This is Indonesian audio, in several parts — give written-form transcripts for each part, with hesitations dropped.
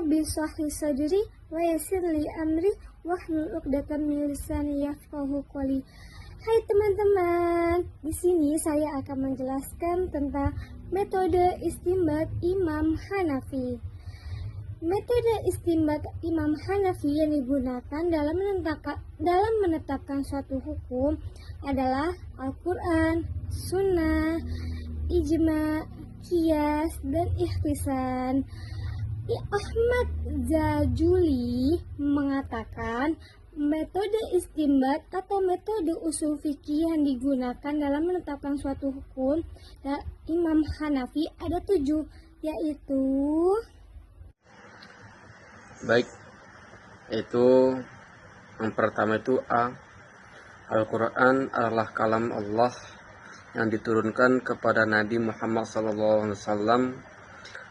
Rabbi shrah li sadri wa yassir li amri wahlul 'uqdatam min lisani yafqahu qawli. Hai teman-teman, di sini saya akan menjelaskan tentang metode istinbat Imam Hanafi. Metode istinbat Imam Hanafi yang digunakan dalam menetapkan suatu hukum adalah Al-Quran, Sunnah, Ijma, Qiyas, dan Ihtisan. Ahmad Zajuli mengatakan metode istinbat atau metode usul fikih yang digunakan dalam menetapkan suatu hukum Imam Hanafi ada 7, yaitu yang pertama itu A. Al-Quran adalah kalam Allah yang diturunkan kepada Nabi Muhammad SAW.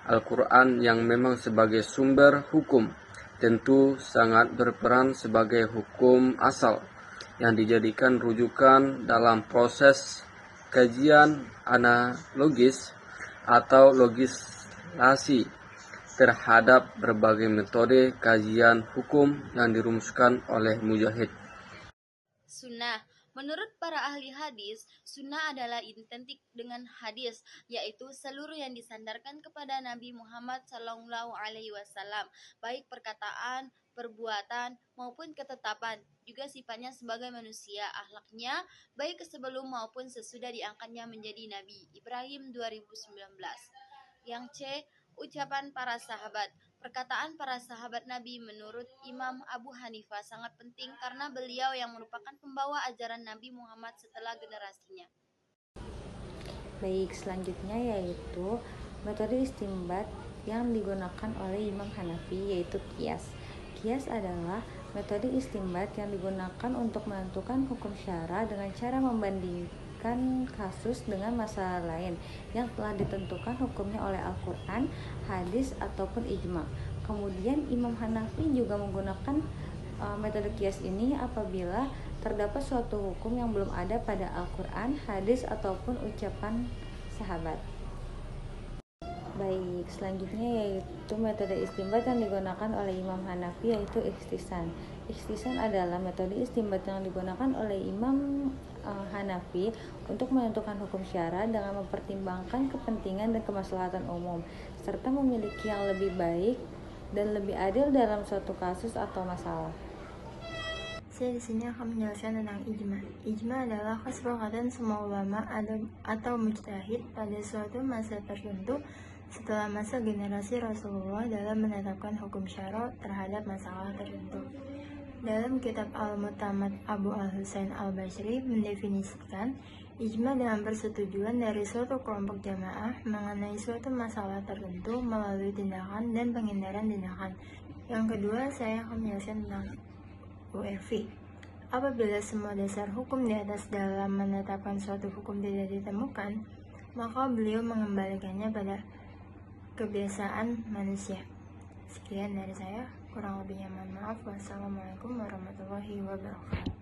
Al-Quran yang memang sebagai sumber hukum tentu sangat berperan sebagai hukum asal yang dijadikan rujukan dalam proses kajian analogis atau legislasi terhadap berbagai metode kajian hukum yang dirumuskan oleh Mujahid. Sunnah. Menurut para ahli hadis, sunnah adalah identik dengan hadis, yaitu seluruh yang disandarkan kepada Nabi Muhammad SAW, baik perkataan, perbuatan, maupun ketetapan. Juga sifatnya sebagai manusia, akhlaknya, baik sebelum maupun sesudah diangkatnya menjadi Nabi. Ibrahim 2019. Yang C. Ucapan para sahabat. Perkataan para sahabat Nabi menurut Imam Abu Hanifah sangat penting karena beliau yang merupakan pembawa ajaran Nabi Muhammad setelah generasinya. Baik, selanjutnya yaitu metode istinbat yang digunakan oleh Imam Hanafi, yaitu qiyas. Qiyas adalah metode istinbat yang digunakan untuk menentukan hukum syara dengan cara membandingkan kasus dengan masalah lain yang telah ditentukan hukumnya oleh Al-Quran, hadis, ataupun ijma. Kemudian Imam Hanafi juga menggunakan metode qiyas ini apabila terdapat suatu hukum yang belum ada pada Al-Quran, hadis, ataupun ucapan sahabat. Baik, selanjutnya yaitu metode istinbat yang digunakan oleh Imam Hanafi, yaitu ihtisan. Ihtisan adalah metode istinbat yang digunakan oleh Imam Hanafi untuk menentukan hukum syara dengan mempertimbangkan kepentingan dan kemaslahatan umum, serta memiliki yang lebih baik dan lebih adil dalam suatu kasus atau masalah. Saya di sini akan menjelaskan tentang ijma. Ijma adalah kesepakatan semua ulama atau mujtahid pada suatu masa tertentu setelah masa generasi Rasulullah dalam menetapkan hukum syara terhadap masalah tertentu. Dalam kitab Al-Mutamad, Abu Al-Husain Al-Bashri mendefinisikan ijma dengan persetujuan dari suatu kelompok jamaah mengenai suatu masalah tertentu melalui tindakan dan penghindaran tindakan. Yang kedua, saya akan menjelaskan tentang URV. Apabila semua dasar hukum di atas dalam menetapkan suatu hukum tidak ditemukan, maka beliau mengembalikannya pada kebiasaan manusia. Sekian dari saya, kurang lebihnya mohon maaf. Wassalamualaikum warahmatullahi wabarakatuh.